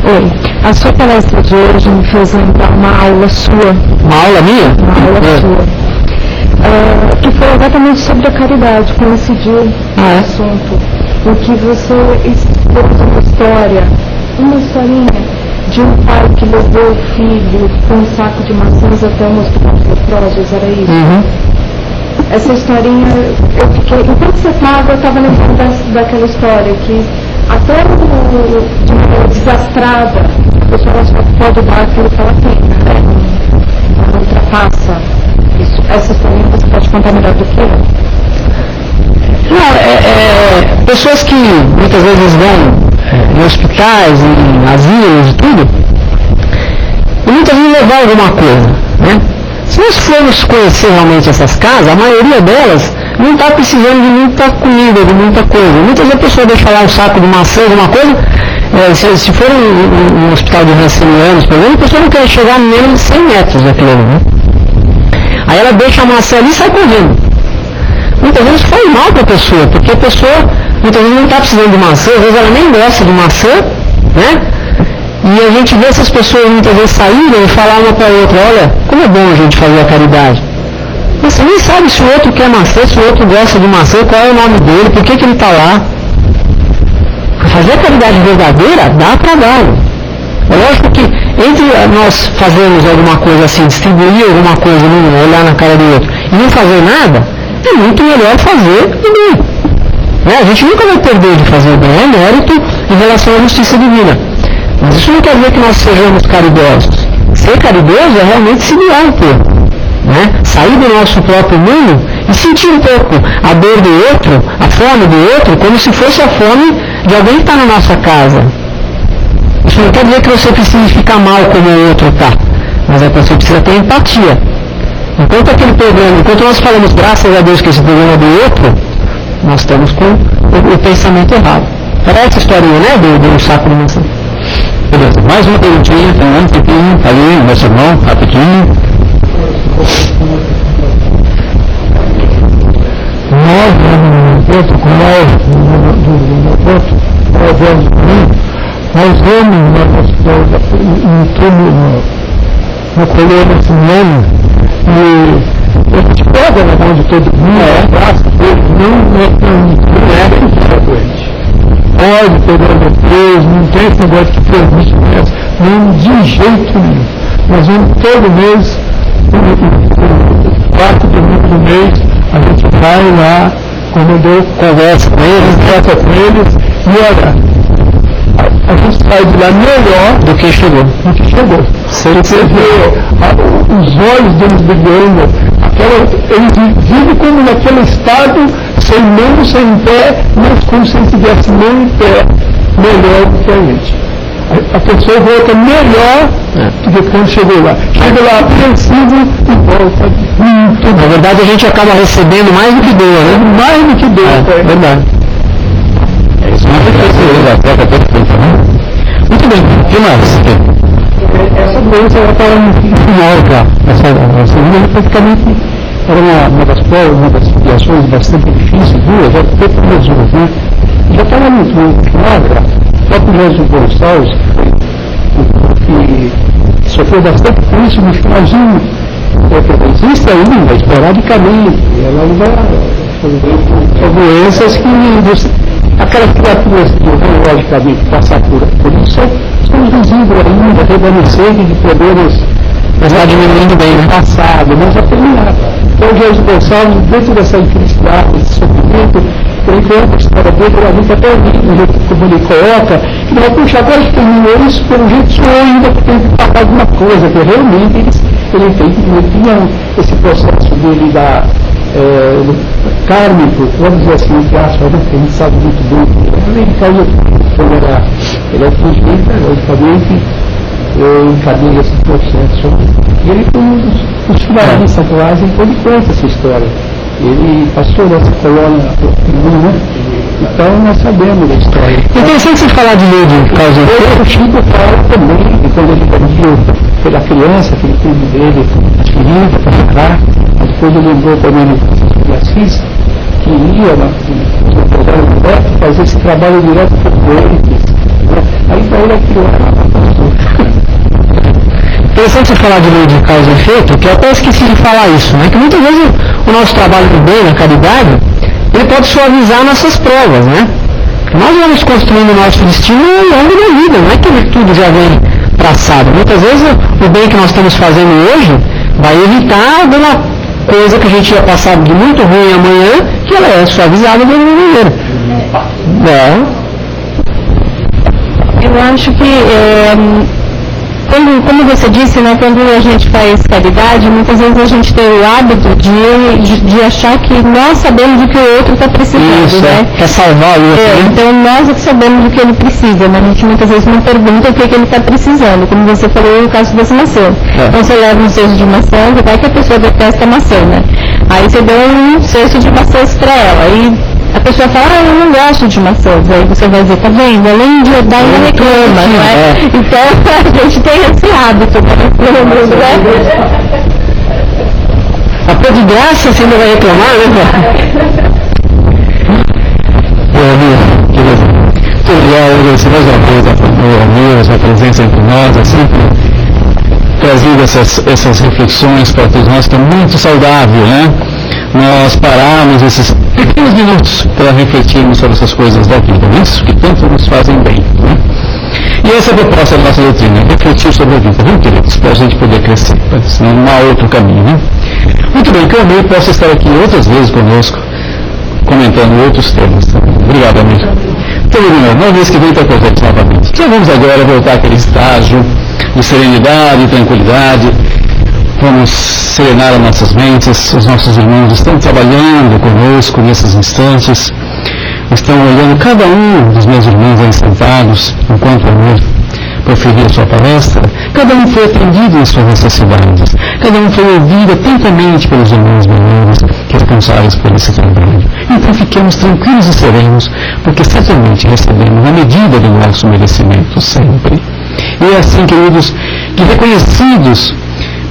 Oi, a sua palestra de hoje me fez lembrar uma aula sua. Uma aula minha? Uma aula sua. Que foi exatamente sobre a caridade, coincidiu no assunto. Em que você expôs uma historinha de um pai que levou o filho com um saco de maçãs até um hospital de leprosos, era isso? Uhum. Essa historinha, eu fiquei, enquanto você estava, eu estava lembrando daquela história que até de maneira desastrada, a pessoa só pode dar aquilo que ela tem, né? Não ultrapassa isso. Essa historinha você pode contar melhor do que eu? Não, pessoas que muitas vezes vão em hospitais, em asilos e tudo, e muitas vezes levar alguma coisa, né? Se nós formos conhecer realmente essas casas, a maioria delas não está precisando de muita comida, de muita coisa. Muitas vezes a pessoa deixa lá um saco de maçã, alguma coisa, se for um hospital de recém-anos, por exemplo, a pessoa não quer chegar menos de 100 metros daquilo, né? Aí ela deixa a maçã ali e sai correndo. Muitas vezes faz mal para a pessoa, porque a pessoa muitas vezes não está precisando de maçã, às vezes ela nem gosta de maçã, né? E a gente vê essas pessoas muitas vezes saírem e falar uma para a outra, olha, como é bom a gente fazer a caridade. Mas você nem sabe se o outro quer maçã, se o outro gosta de maçã, qual é o nome dele, por que ele está lá. Fazer a caridade verdadeira dá trabalho. É lógico que entre nós fazermos alguma coisa assim, distribuir alguma coisa, olhar na cara do outro e não fazer nada, é muito melhor fazer o bem. Né? A gente nunca vai perder de fazer o bem, é mérito em relação à justiça divina. Mas isso não quer dizer que nós sejamos caridosos. Ser caridoso é realmente se doar um pouco. Né? Sair do nosso próprio mundo e sentir um pouco a dor do outro, a fome do outro, como se fosse a fome de alguém que está na nossa casa. Isso não quer dizer que você precisa ficar mal como o outro está, mas é que você precisa ter empatia. Enquanto aquele problema, enquanto nós falamos graças a Deus que esse problema é do outro, nós estamos com o pensamento errado. Era essa historinha, né, do saco de maçã. Beleza, mais uma perguntinha, tem um tempinho, ali, nosso irmão, rapidinho. Nós, no aeroporto, com nós vamos em turno no colônia Simone e a gente pega na mão de todo mundo, abraça ele, não é frequente. Pode pegar depois, não tem esse negócio que permite mais, não de jeito nenhum. Nós vamos todo mês, quarto domingo do mês, a gente vai lá, como eu conversa com eles, trata com eles, e olha, a gente sai de lá melhor Do que chegou. Você vê os olhos deles brilhando, eles vivem como naquele estado, sem mão, sem pé, mas como se tivesse mão e pé, melhor do que a gente. A pessoa volta melhor do que quando chegou lá. Chega lá apreensivo e volta muito. Na verdade, a gente acaba recebendo mais do que doa, né? Mais do que doa. É verdade. É isso, muito bem. Muito bem. O que mais? doença ela estava no final já. Essa menina praticamente era uma das provas, uma das situações bastante difíceis, duas, já teve que resolver. Já estava no final já. O próprio Jesus Gonçalves, que sofreu bastante com isso no finalzinho. Existe ainda, esporadicamente, ela ainda são doenças que aquelas criaturas que logicamente passar por isso são visíveis ainda, remanescentes de poderes está diminuindo bem, né? passado, mas já terminado. Então Jesus Gonçalves, dentro dessa infelicidade, desse sofrimento, ele conta a história dele, a gente até do jeito como ele coloca, que vai, puxa, agora que terminou isso, pelo jeito sou eu ainda que tenho que pagar alguma coisa, que realmente ele tinha esse processo dele da kármico, vamos dizer assim, entre aspas, né? A gente sabe muito bem. Ele causa, ele é sujeito, logicamente, encadeia esse processo. E ele foi um dos finalistas atuais, ele pode contar essa história. Ele passou nessa colônia, né? Então nós sabemos da história. Interessante você falar de lei de causa e efeito. O Chico fala também, quando ele viu pela criança, aquele filho dele, a ferida para cá, depois ele lembrou também de Assis, que ia no programa direto fazer esse trabalho direto com eles. Aí para ele aquilo era interessante você falar de lei de causa e efeito, que eu até esqueci de falar isso, né? Que muitas vezes o nosso trabalho do bem, na caridade, ele pode suavizar nossas provas, né? Nós vamos construindo o nosso destino ao longo da vida, não é que tudo já vem traçado. Muitas vezes o bem que nós estamos fazendo hoje vai evitar alguma coisa que a gente ia passar de muito ruim amanhã, que ela é suavizada de alguma maneira. Eu acho que como você disse, né, quando a gente faz caridade, muitas vezes a gente tem o hábito de achar que nós sabemos o que o outro está precisando, isso, né? Quer salvar o outro. Então nós é que sabemos o que ele precisa, mas a gente muitas vezes não pergunta o que ele está precisando, como você falou no caso dessa maçã. Então você leva um cesto de maçã, vai que a pessoa detesta maçã, né? Aí você deu um cesto de maçãs para ela, aí a pessoa fala, eu não gosto de maçãs. Aí você vai dizer, tá vendo? Além de eu dar, ainda reclama, não é? Então a gente tem esse hábito, né? A pé de graça você ainda vai reclamar, né? Muito obrigado, agradecer mais uma vez a sua presença entre nós, é sempre trazendo essas reflexões para todos nós, que é muito saudável, né? Nós pararmos esses pequenos minutos para refletirmos sobre essas coisas da vida, isso que tanto nos fazem bem, né? E essa é a proposta da nossa doutrina, refletir sobre a vida, viu, queridos? Para a gente poder crescer, senão não há outro caminho, né? Muito bem, que o amigo possa estar aqui outras vezes conosco, comentando outros temas. Obrigado, amigo. Então, na vez que vem está com a gente novamente. Então vamos agora voltar àquele estágio de serenidade e tranquilidade. Vamos serenar as nossas mentes. Os nossos irmãos estão trabalhando conosco nesses instantes. Estão olhando cada um dos meus irmãos aí sentados, enquanto o amor proferia sua palestra. Cada um foi atendido em suas necessidades. Cada um foi ouvido atentamente pelos irmãos menores responsáveis por esse trabalho. Então fiquemos tranquilos e serenos, porque certamente recebemos a medida do nosso merecimento sempre. E é assim, queridos, que reconhecidos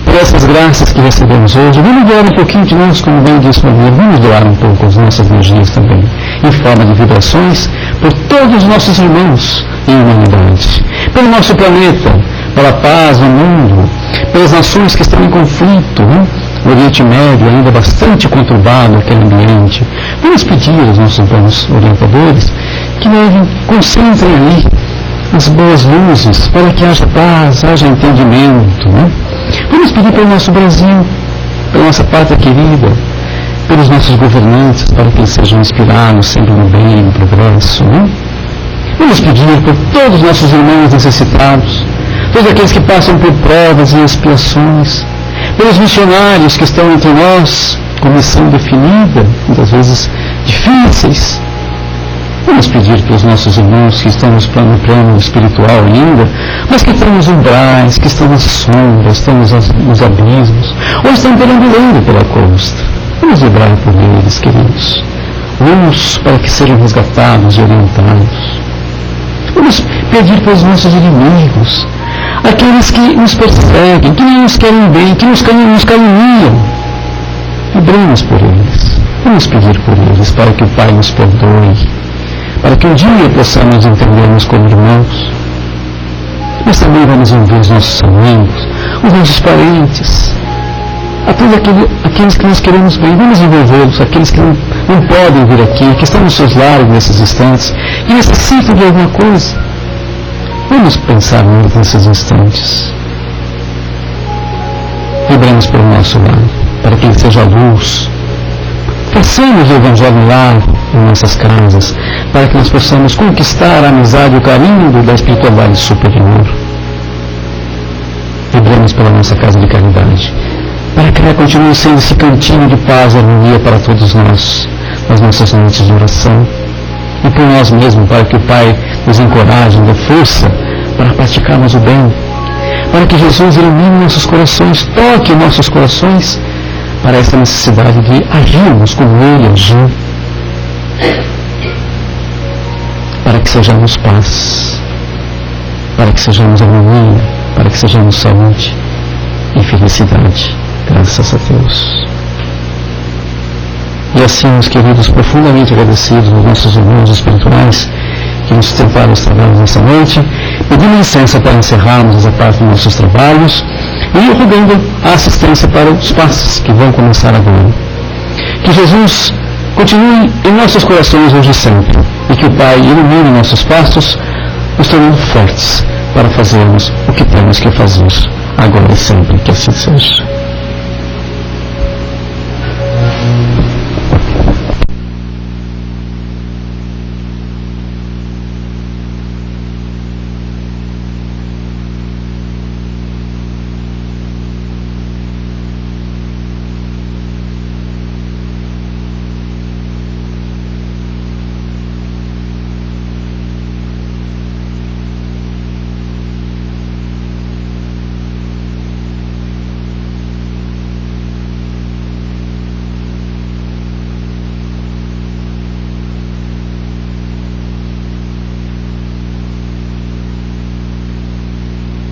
por essas graças que recebemos hoje, vamos doar um pouquinho de nós, como bem disse Maria, vamos doar um pouco as nossas energias também, em forma de vibrações, por todos os nossos irmãos em humanidade, pelo nosso planeta, pela paz no mundo, pelas nações que estão em conflito, né? O Oriente Médio ainda bastante conturbado, aquele ambiente. Vamos pedir aos nossos irmãos orientadores que concentrem ali as boas luzes, para que haja paz, haja entendimento, né? Vamos pedir pelo nosso Brasil, pela nossa pátria querida, pelos nossos governantes, para que eles sejam inspirados sempre no bem e no progresso, né? Vamos pedir por todos os nossos irmãos necessitados, todos aqueles que passam por provas e expiações, pelos missionários que estão entre nós, com missão definida, muitas vezes difíceis. Vamos pedir pelos nossos irmãos que estão no plano espiritual ainda, mas que estão nos umbrais, que estão nas sombras, estão nos abismos, ou estão perambulando pela costa. Vamos vibrar por eles, queridos. Vamos para que sejam resgatados e orientados. Vamos pedir pelos nossos inimigos, aqueles que nos perseguem, que não nos querem bem, que nos caluniam. Vibremos por eles. Vamos pedir por eles para que o Pai nos perdoe, para que um dia possamos entendermos como irmãos. Mas também vamos enviar os nossos amigos, os nossos parentes, a todos aqueles que nós queremos bem. Vamos envolvê-los, aqueles que não podem vir aqui, que estão nos seus lares nesses instantes, e necessitam de alguma coisa. Vamos pensar muito nesses instantes. Vibremos pelo nosso lar, para que ele seja luz. Façamos o Evangelho lá em nossas casas, para que nós possamos conquistar a amizade e o carinho da espiritualidade superior. Vibremos pela nossa casa de caridade, para que ela continue sendo esse cantinho de paz e harmonia para todos nós, nas nossas noites de oração, e por nós mesmos, para que o Pai nos encoraje, nos dê força para praticarmos o bem, para que Jesus ilumine nossos corações, toque nossos corações, para essa necessidade de agirmos como Ele agiu, para que sejamos paz, para que sejamos harmonia, para que sejamos saúde e felicidade, graças a Deus. E assim, meus queridos, profundamente agradecidos aos nossos irmãos espirituais que nos tentaram os trabalhos nessa noite, pedindo licença para encerrarmos essa parte dos nossos trabalhos e rogando a assistência para os passos que vão começar agora. Que Jesus continue em nossos corações hoje e sempre, e que o Pai ilumine nossos passos, nos tornando fortes para fazermos o que temos que fazer agora e sempre, que assim seja.